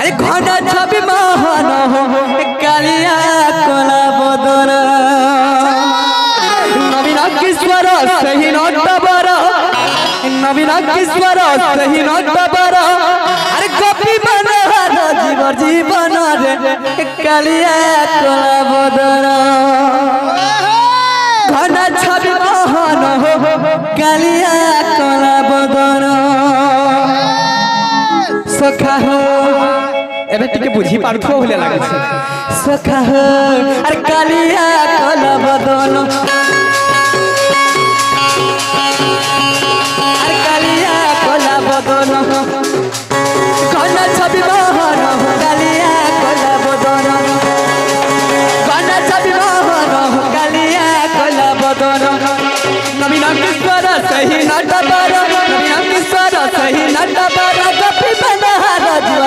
अरे घना छवि मोहन कालिया कोला बदन नवीन किस्वर सही नटबर नवीन किस्वर सही नटबर अरे गोपी मनोहर जीवर जीवन रे कालिया कोला बदन घना छवि मोहन कालिया कोला बदन सखा हो एबे टिके बुझी पारथो होले लागे छे सखा हो अरे कालिया कोला बदन अरे कालिया कोला बदन घना छवि मोहन कालिया कोला बदन घना छवि मोहन कालिया कोला बदन नवीन किस्वर सही नटबर नवीन किस्वर सही नटबर गोपी मनोहर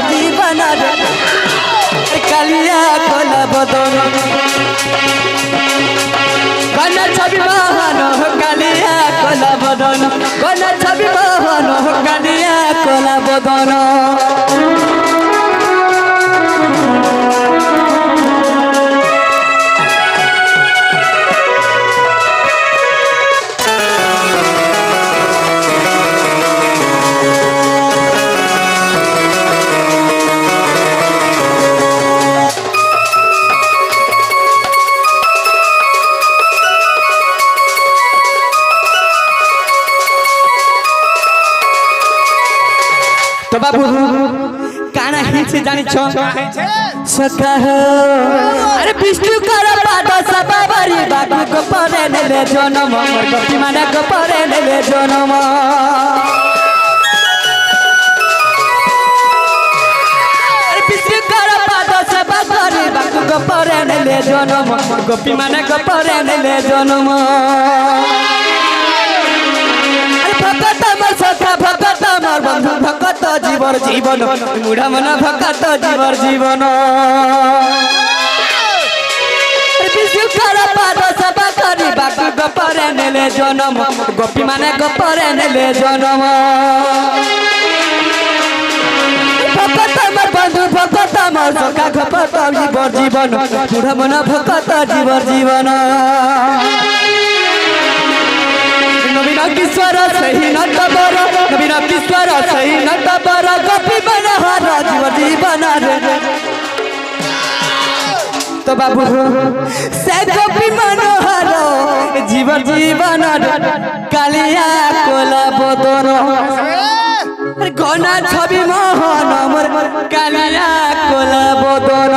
जीवन रे कालिया कोला बदन घना छवि मोहन कालिया कोला बदन घना छवि मोहन कालिया कोला बदन तो बाबू काना हिच जानी छ सखा हो अरे विष्णु कर पाद सबरी बाबू को परे नेले जन्म मोर गोपी माने को परे नेले जन्म अरे विष्णु कर पाद सबरी बाबू को परे नेले जन्म मोर गोपी माने को परे नेले जन्म भगत मोर सखा भगत मोर बंधु भगत जीवर जीवन मुढ़ा मन भगत जीवर जीवन विष्णु कर पाद सभा करी बाबू गोपरे नेले जन्म गोपी माने गोपरे नेले जन्म भगत मोर बंधु भगत मोर सखा भगत जीवर जीवन मुढ़ा मन भगत जीवर जीवन नवीन किस्वर सही नटबर नवीन किस्वर सही नटबर गोपी मनोहर जीवर जीवन रे तो बाबू से गोपी मनोहर जीवर जीवन रे कालिया कोला बदन घना छवि मोहन मोर कालिया कोला बदन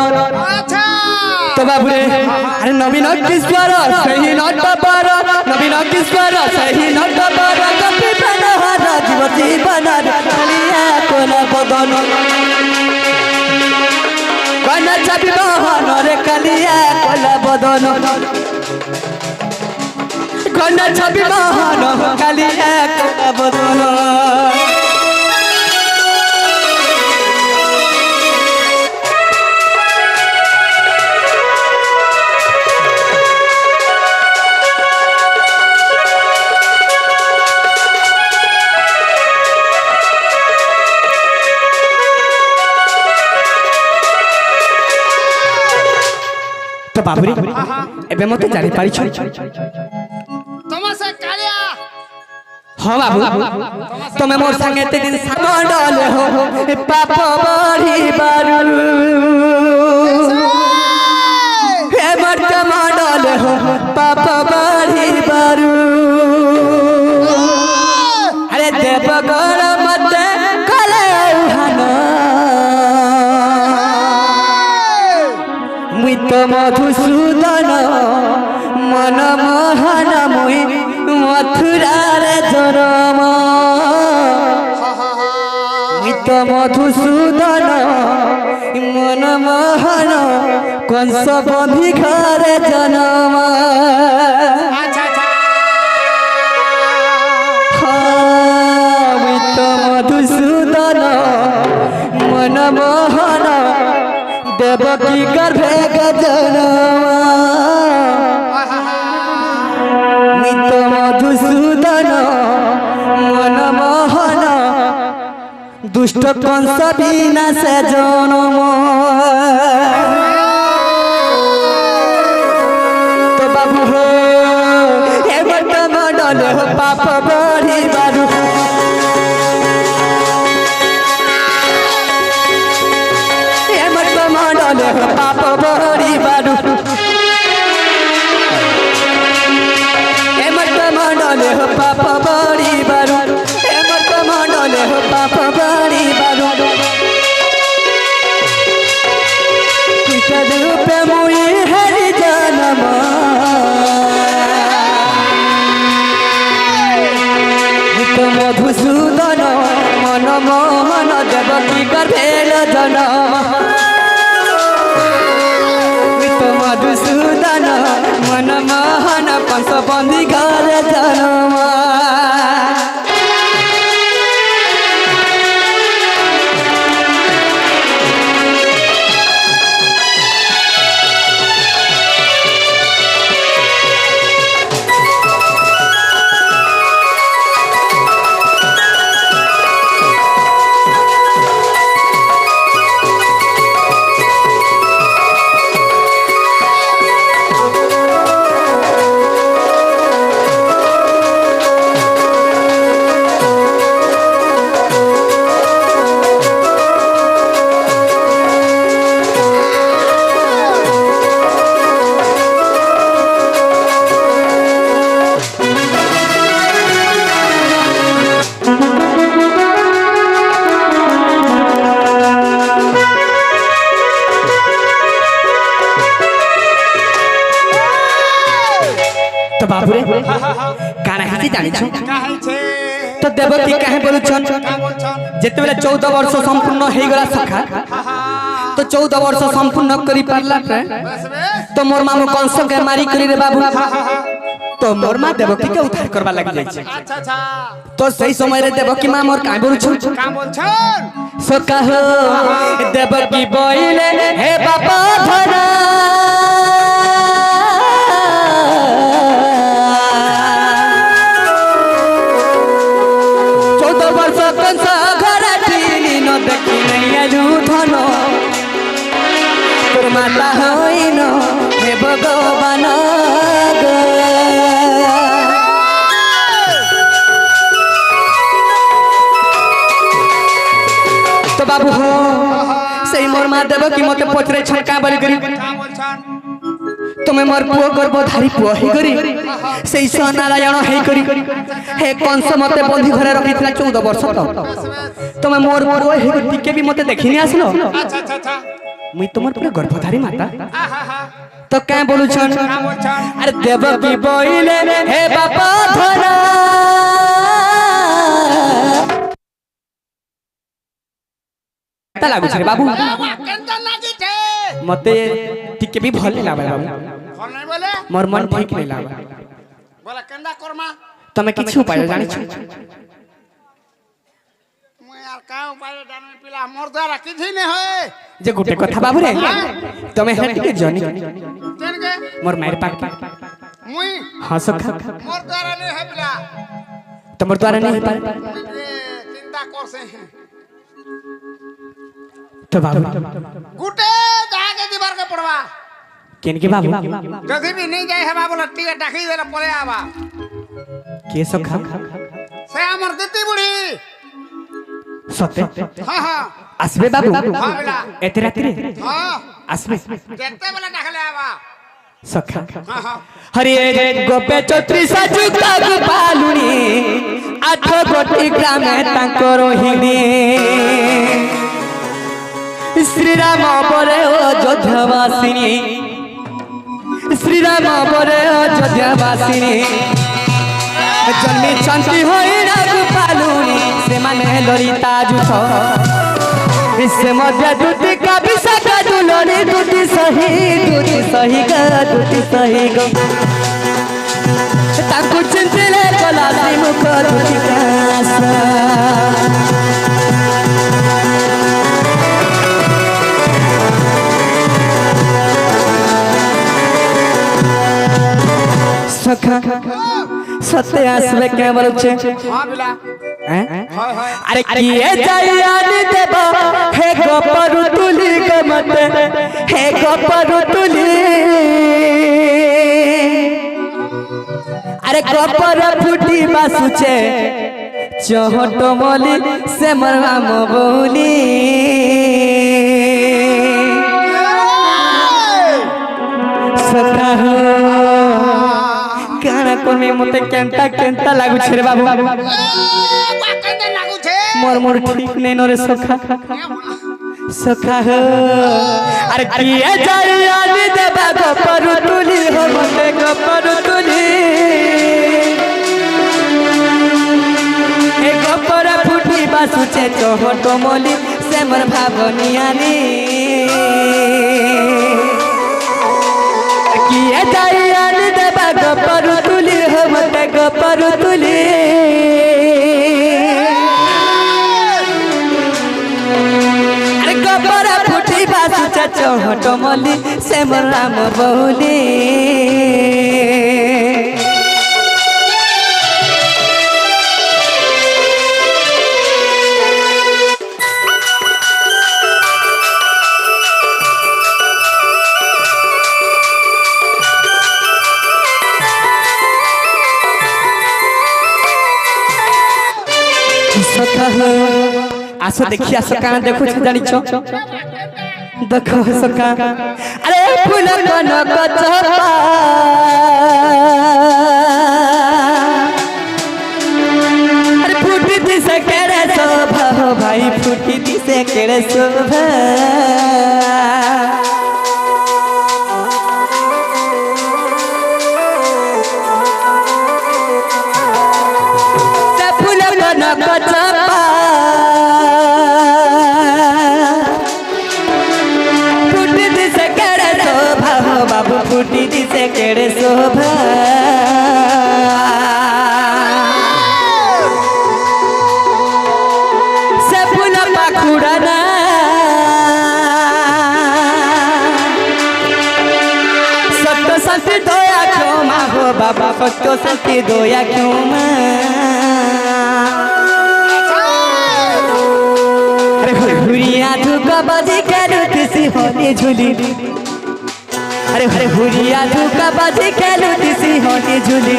तो बाबू अरे नवीन किस्वर सही नटबर नवीन किस्वर सही नटबर गोपी मनोहर जीवर जीवन रे कालिया कोला बदन घना छवि मोहन रे कालिया कोला बदन घना छवि मोहन कालिया कोला बदन तो बाबूरी एबे मते जानि पारि छ तमसे कालिया हां बाबू तमे मोर संगे ते दिन मंडल हो पाप बड़ी बारू हे मर्द मंडल हो पाप बड़ी बारू अरे देवगण मते कले उहाना मुई तो मधुसूदन मन मोहन मुई मथुरा रे जन्म मुई तो मधुसूदन मन मोहन कंस बंधी घरे जन्म मुई तो मधुसूदन मन मोहन देवकी गर्भे जन्म मित मधुसूदन मन मोहन দুষ্ট কংস বিনাশে জনম তো বাবু হো এ মন্ডল পাপ বড়িবারু এ মন্ডল পাপ বড়িবারু এ মন্ডল পাপ বড়িবারু এ মন্ডল পাপ বড়িবারু রূপে মুই হরি জনম মধুসূদন মন মোহন দেবকী গর্ভের জনম মধুসূদন মন মোহন কংস বন্দী ঘর জনম तो बाबू रे काना हिची जानी छु काहे छे तो देवकी काहे बोलुछन का बोलछन जेते बेले 14 वर्ष संपूर्ण हे गला सखा तो 14 वर्ष संपूर्ण करी पारला रे बस बे तो मोर मामू कंस के मारी करी रे बाबू तो मोर मा देवकी के उद्धार करबा लागि जाय छै अच्छा अच्छा तो सही समय रे देवकी मा मोर काहे बोलुछन का बोलछन सो कहो देवकी बोइले हे बाबा धरा माता हईन हे भगवान तो बाबू हो सही मोर माँ देव कि मते पचरे छनका बलि करी का बोलछन तुम्हें मोर पुओ गर्भधारी पुओ हे करी सही स नारायण हे करी हे कंस मते बंधी घरे रखितला 14 वर्ष तो तुम्हें मोर पुओ हे टिके भी मते देखिनी आसलो अच्छा अच्छा अच्छा मुई तुमर पूरा गर्भधारी माता आहा तो क्या बोलू छन का बोलछन अरे देवकी बोइले हे बाबा धरा ता लागु छे बाबू केंदा लागी छे मते टिके भी भल नहीं लाबा बाबू फोन नहीं बोले मोर मन ठीक नहीं लाबा बोला केंदा करमा तमे किछु उपाय जानि छ मैं यार का उपाय जाने पिला मोर द्वारा किछि नहीं होए जे गुटे कथा बाबू रे तमे हेट के जनी जन के मोर मार पाक मुई हां सखा मोर द्वारा नहीं है पिला तमर द्वारा नहीं पार चिंता कर से तो बाबू गुटे जाके दीवार के पड़वा केन के बाबू जदी भी नहीं जाए है बाबू लट्टी के टाकी देला पड़े आवा के सखा से हमर दित्ती बुढ़ी सत्य हां हां आसबे बाबू हां बेला एते रात रे हां आसबे जेते बेला टाकले आवा सखा हां हां हरे गोपे चौत्री साजु काग पालुनी आठ गोटी ग्रामे तांकर हिनी श्री राम बरे अयोध्यावासिनी श्री राम बरे अयोध्यावासिनी जन्मी चंती होई नाग पालुनी से माने ललिता जुथ से मध्य दुति का विशाखा दुलनी दुति सही गा दुति सही गा ताकू चिंतले कला से मुख दुति कासा सखा सत्य आसवे के बोलछे हां बिला আরে কি জায়ানি দেব হে গোপরু তুলি গমতে হে গোপরু তুলি আরে গোপর ফুটি বাসুছে চহট মলি সে মোর নাম বৌলি সখা কানা কমি মতে কেনটা কেনটা লাগুছে রে বাবু মোর মোর ঠিক নেই নরে সখা সখা আরে কি জায়ানি দেবা গোপর তুলি হো মতে গোপর তুলি হে গোপর ফুটি বাসুছে চহট মলি সে মোর ভাবনিয়ানি কি জায়ানি দেবা গোপর তুলি হো মতে গোপর তুলি গোপর ফুটি বাসুছে চহট মলি সে মোর রাম বৌলি আসো দেখি আসো কানা দেখো জানিছ দেখো সকা আরে ফুল কনক চপা আরে ফুটি দিছে কেড়ে শোভা ভাই ফুটি দিছে কেড়ে শোভা ফুল কনক চপা বাবু ফুটি দিছে কেড়ে শোভা সে ফুল পাখুড়া না সত্য শান্তি দয়া ক্ষমা হো বাবা সত্য শান্তি দয়া ক্ষমা হুরিয়া ধুকা বাজি কেন কিসি হনে ঝুলি अरे हरे हुरिया धुका बाजी खेलू दिसी होनी झूली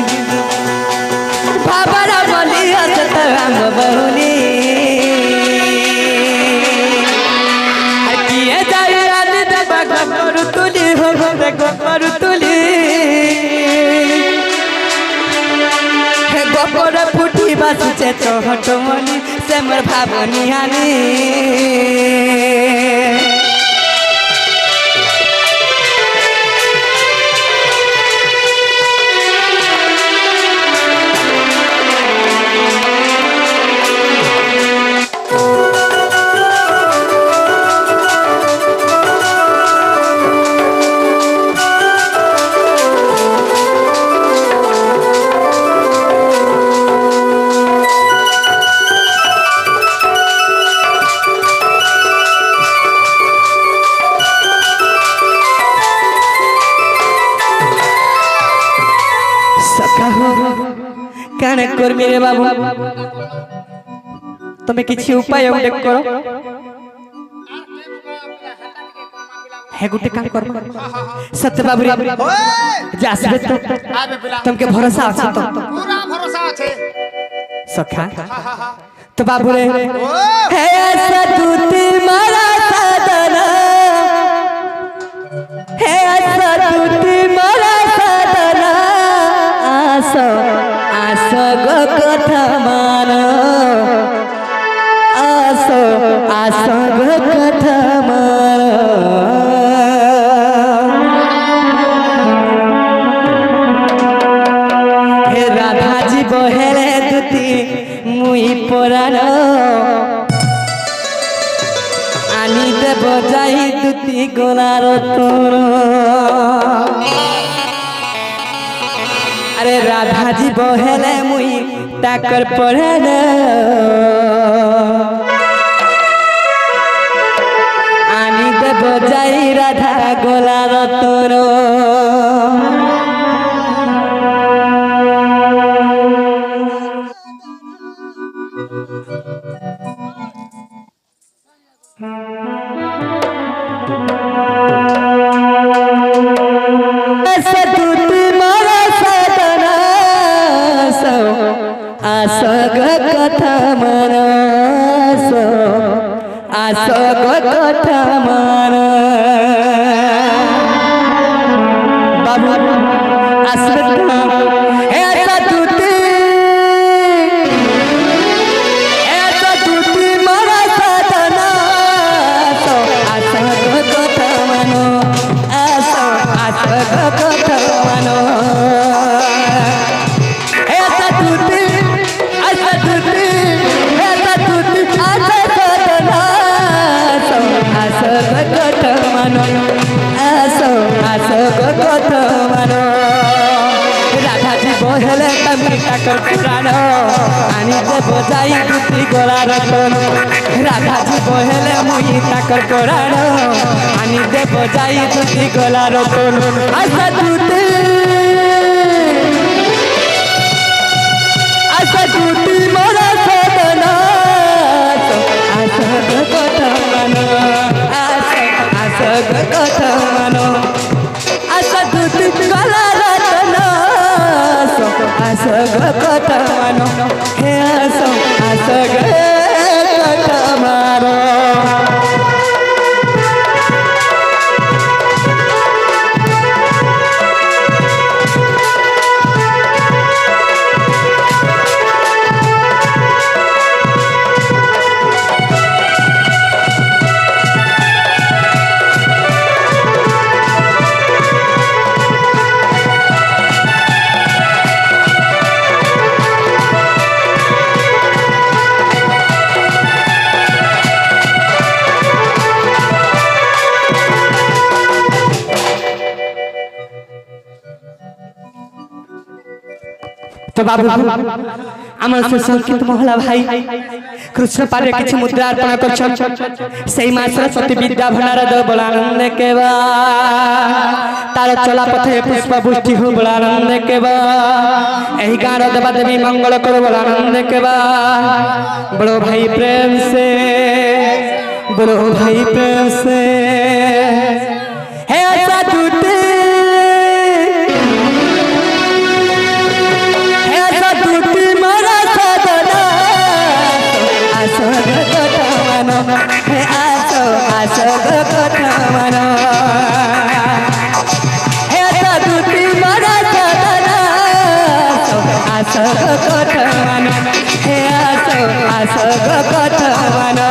बाबरा बोली असत रंग बहुली अरे किए जाए याद दबा गोपरु तुली हो गोपरु तुली हे गोपर फुटी बासुचे चहट मली से मोर भावनियानी কানে করবি রে বাবু তুমি কিছু উপায় উল্লেখ করো হ্যাঁ গুটে কাম করো সত্য বাবু রে যে আসবে তো তোমাকে ভরসা আছে তো पूरा भरोसा আছে সখা তো বাবু রে হে সতুতি মারা সাধনা হে সতুতি মারা সাধনা আসো আসো গো কথা মানো আসো আসো গো কথা মানো হে রাধাজি বহেলে দুতি মুই পরানো আনি দেব যাই দুতি গোলার তোর अरे राधा जी बहेले मुई ताकर पढ़े न आनी देव जाई राधा गोलार तोर আসগ কথা মানস আসগ কথা মান বাবু আসলে এসা তুতি মারা সাধনা আসগ কথা মানো আসগ কথা মানো রাধাজি বহেলে মিঠা কর পুরাণ আনিতে বজাই দুটি গলার তোন রাধাজি বহেলে মুই তাকর পুরাণ আনিতে বজাই দুটি গলার তোন আশা দুটি মোরা সাধনা আসগ কথা মানো আসগ কথা মানো আশা দুটি গলার তোন আসগ কথা মানো হে আসগ কথা মানো তো বাবু আমার সে সংকিত মহলা ভাই কৃষ্ণ পারে কিছু মুদ্রা অর্পণ করছেন সেই মা সরস্বতী বিদ্যা ভণ্ডার দেব বড় আনন্দে কেবা তার চলা পথে পুষ্প বৃষ্টি হো বড় আনন্দে কেবা এই গাঁর দেবা দেবী মঙ্গল করো বড় আনন্দে কেবা বড় ভাই প্রেম সে বড় ভাই প্রেম সে হে আশা টুটে আসগ কথা মানো এটা দুটি মারা সাধনা আসগ কথা মানো হে আসগ কথা মানো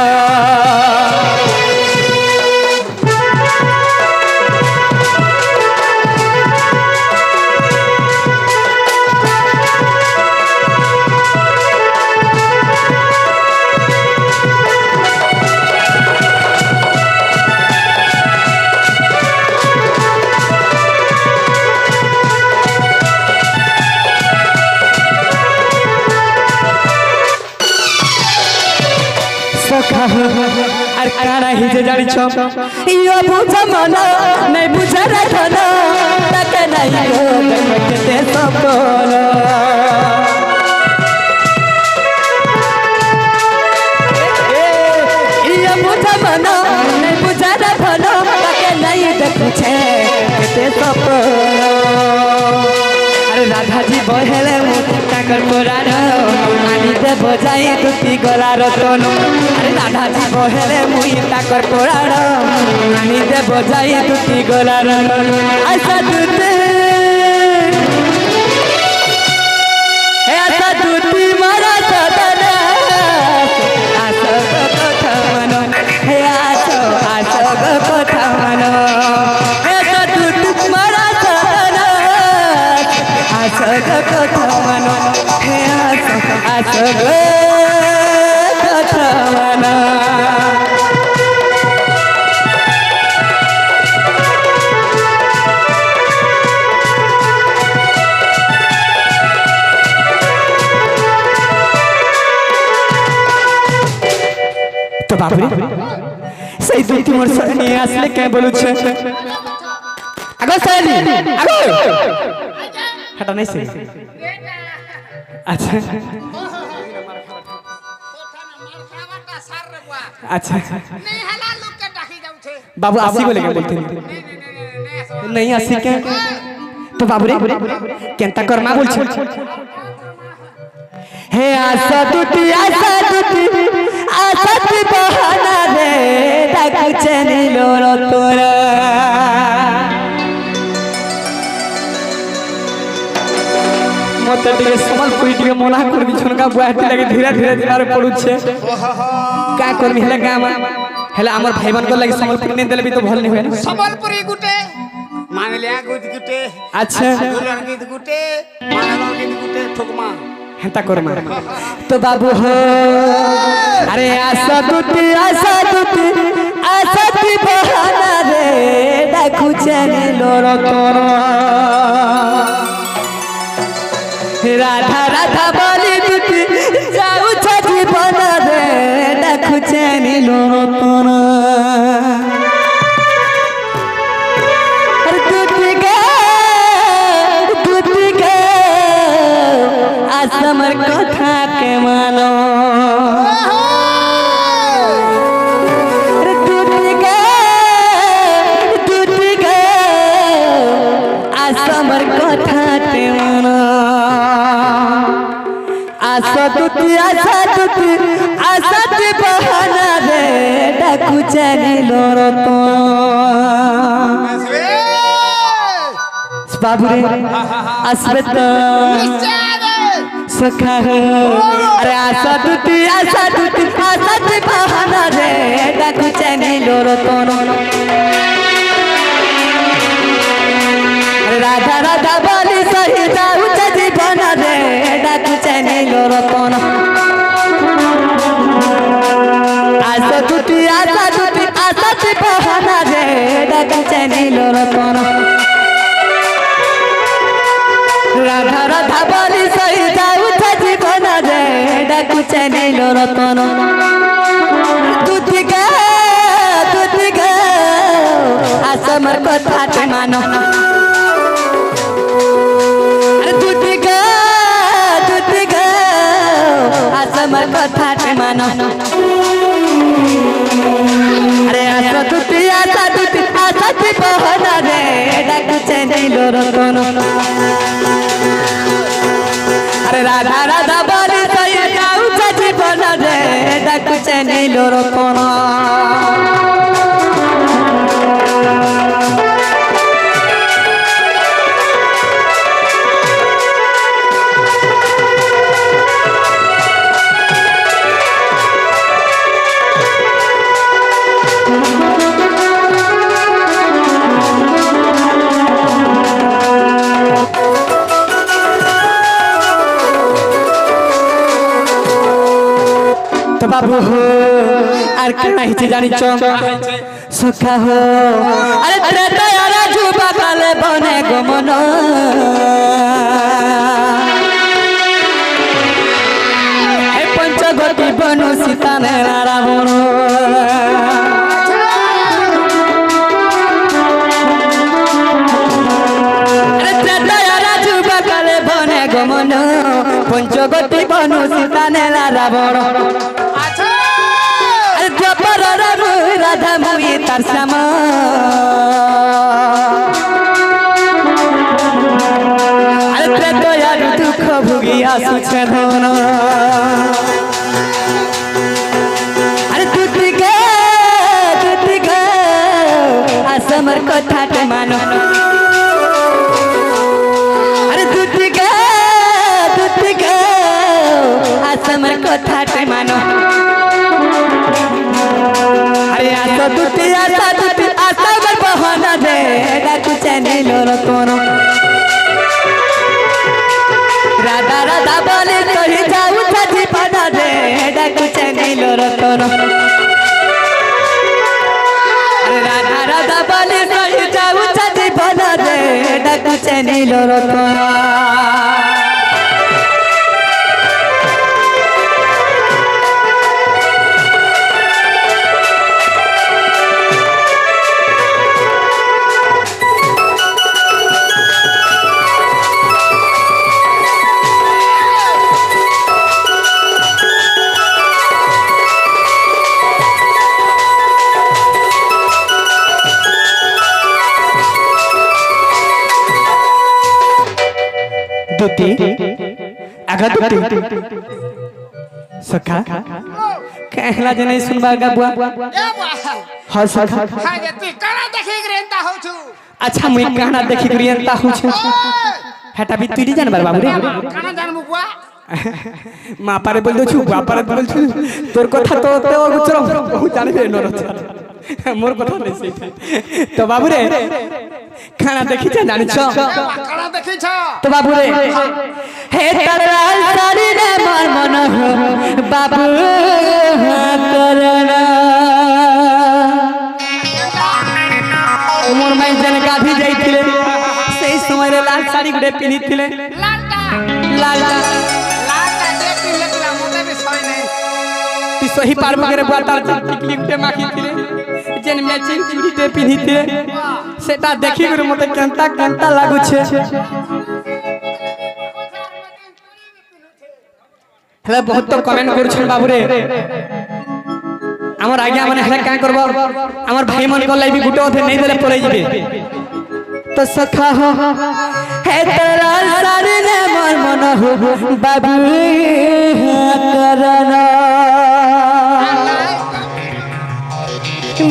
আর কারা হিজে জানিছ ইও বুঝা মন নাই বুঝা রাখন তাকে নাই গো দেখতে সপন ইও বুঝা মন নাই বুঝা রাখন তাকে নাই দেখুছে কেতে সপন আরে রাধাজি বহেলে তাকর পুরাণ আনিতে বজাই দুটি গলার তোন আরে রাধাজি বহেলে মুই তাকর পুরাণ আনিতে বজাই দুটি গলার তোন আশা দুটি হে আশা দুটি মারা সাধনা আসগ কথা মানো হে আসগ কথা মানো হে আশা দুটি মারা সাধনা আসগ কথা মানো হে আসগ কথা মানো তো বাপরে সেই দুটি মোর সাথে নিয়ে আসলে কে বলুছে আগো সালি আগো হাঁটা নাই সে আচ্ছা अच्छा नहीं हला लोग के डाकी जाऊ छे बाबू 80 बोले के बोलते नहीं 80 के तो बाबू रे केनता कर्मा बोल छ हे आशा टूटी बहाना रे डाकू चनिलो रो तोरा मत टिके संबलपुरी टिके मोना कर दी छनका बुआटी लगे धीरे धीरे दिनारे पड़ू छे का करबी हेले गाम हेले हमर भाईबन को लगे संबलपुरी ने देले भी तो भल नहीं होय ना संबलपुरी गुटे मांगलिया गुटे अच्छा दुलर गीत गुटे मांगलो गीत गुटे ठुकमा हेता कर्मा तो बाबू हो अरे आशा टूटी बहाना रे डाकू चनिलो रो तोरा राधा बोली टूटी जाऊ छजी बना रे डाकू चनिलो रो तोरा अरे टूटी गे आसमर कथा के मानो अरे टूटी गे आसमर कथा के मानो आशा टूटी बहाना रे डाकू चनिलो रो तोरा बाबू रे अस्बत सखा अरे आशा टूटी बहाना रे डाकू चनिलो रो तोरा राधा बोली सही जाऊ छजी बना रे डाकू चनिलो रो तोरा आशा टूटी बहाना रे डाकू चनिलो रो तोरा राधा बोली सही जाऊ छजी बना रे डाकू चनिलो रो तोरा दूध गे आसमर कथा ते मानो दूध गे आसमर कथा ते मानो अरे आशा टूटी बहाना रे डाकू चनिलो रो तोरा अरे राधा बोली सही जाऊ छजी बना रे डाकू चनिलो रो तोरा तो बाबू हो आर केना हिचे जानी छ सखा हो अरे त्रेता यारा जुबा काले बने गमन ए पंचगति बनु सीता ने रावण अरे त्रेता यारा जुबा काले बने गमन पंचगति बनु सीता ने रावण राधा मुई तार श्यामा अरे त्रेता यार दुख भोगी आसु छे धन अरे टूटी गे आसमर कथा ते मानो अरे टूटी गे आसमर कथा ते मानो अरे आशा टूटी आसमर बहाना रे डाकू चनिलो रो तोरा राधा बोली सही जाऊ छजी बना रे डाकू चनिलो रो तोरा अरे राधा बोली सही जाऊ छजी बना रे डाकू चनिलो रो तोरा দুটি আগা দুটি সখা कहला जे नहीं सुनबा गबुआ ए बाहर हां सखा हां जे तू काना देखि ग्रेंता हो छु अच्छा मुई कहना देखि ग्रियंता हूं छु हेटा भी तुई जानबार बाबू रे काना जानबु बुआ মা পারে বল দছু বাপারে বলছু তোর কথা তো তো গুচর বহু জানিবে নরচা মোর কথা নাই সেইটা তো বাবু রে খানা দেখিছ জানিছ কানা দেখিছ তো বাবু রে হে তলাল সারি রে মোর মন বাবু করনা মোর মাই জনে গাধি যাইতিলে সেই সময় রে লাল শাড়ি গুড়ে পিনিতিলে লালটা লাল লালটা দেখি লেকলা মোতে भी সই নাই তুই সহি পারবো করে বাতার টিকলি উঠে মাখিছিলে যেন ম্যাচিং চুড়িতে পিনিতিলে সেটা দেখি করে মতে কেনতা কেনতা লাগুছে হেলে বহুত তো কমেন্ট করছেন বাবু রে আমার আগে মানে হেলে কাঁ করব আমার ভাই মন কল লাইবি গুটো ওঠে নেই দিলে পড়ে যাবে তো সখা हो है तेरा सारे ने मोर मन हो बाबू करना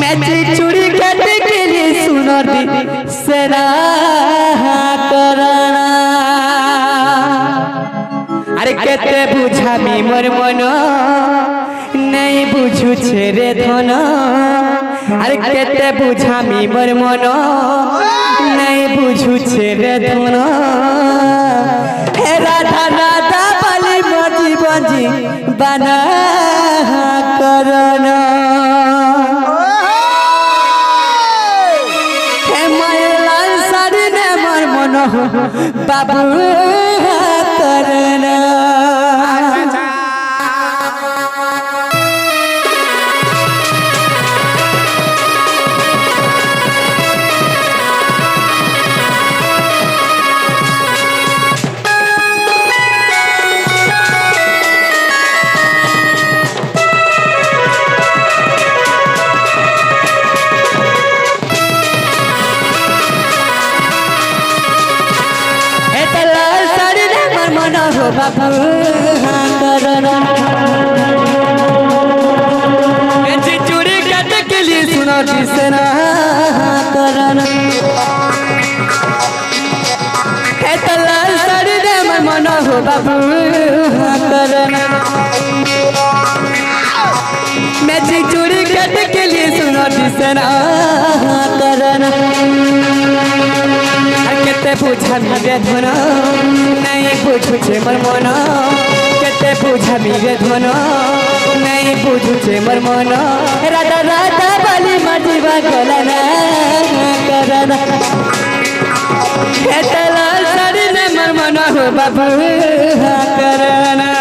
मैची चूड़ी कट के लिए सुनो दी सेना करना अरे केते बुझामी मोर मन नहीं बुझू छे रे धन अरे केते बुझामी मोर मन नहीं बुझू छे रे धन हे राधा राधा बाली मोर जीवन जी बना करना हे माय लाल साड़ी ने मोर मन बाबू करना बाबू करना ऐसी चूड़ी कट के लिए सुनो जिसना करना है तलाल साड़ी रे मन हो बाबू करना मैं जी चूड़ी कट के लिए सुनो जिसना करना केते बुझा मिले धन नहीं बुझू छे मोर मन केते बुझा मिले धन नहीं बुझू छे मोर मन राधा राधा बाली मजीवा गलना करना केते लाल साड़ी ने मोर मन हो बाबू करना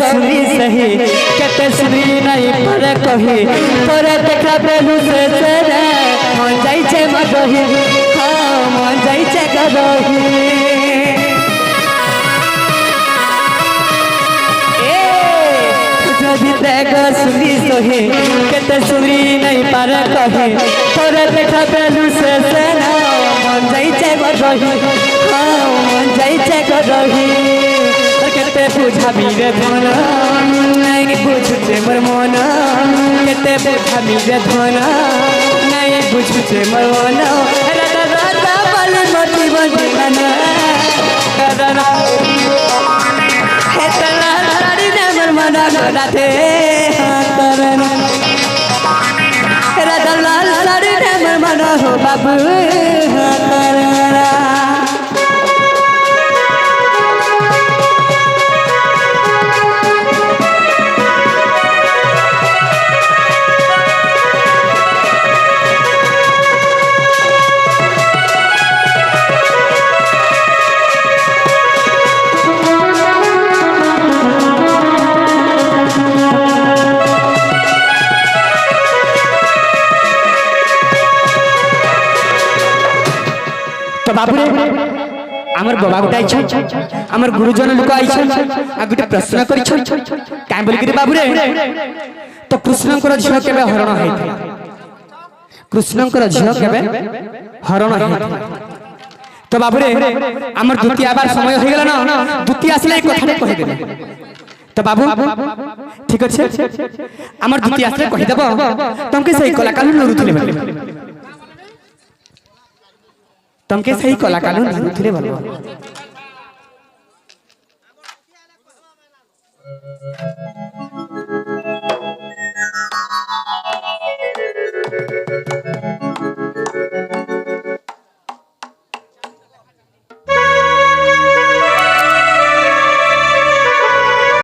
सुनी सही कते सुनी नहीं पर कही तोरे देखा बेलू से रे मन जाई छे मदही हां मन जाई छे गदही ए जदी देखा सुनी सही कते सुनी नहीं पर कही तोरे देखा बेलू से रे मन जाई छे मदही हां मन जाई छे गदही केते बुझा मिले धन नहीं बुझू छे मोर मन केते बुझा मिले धन नहीं बुझू छे मोर मन राधा राधा बाली मोती बंदना करना हे तला साड़ी ने मोर मन राधे करना राधा लाल साड़ी ने मोर मन हो बाबू करना আমার বাবা গোটা আইছ আমার গুরুজন লোক আইছ আর গোটে প্রশ্ন করিছ কাই বলি কি বাবু রে তো কৃষ্ণঙ্কর ঝিও কেবে হরণ হইଥିଲା কৃষ্ণঙ্কর ঝিও কেবে হরণ হইଥିଲା তো বাবু রে আমার দ্বিতীয় আবার সময় হয়ে গেল না দ্বিতীয় আসলে এই কথাটা কই দেবে তো বাবু ঠিক আছে আমার দ্বিতীয় আসলে কই দেব তোমাকে সেই কলাকালু নরুଥିଲେ বলে তোমাকে সেই কলাকালু নরুଥିଲେ বলবো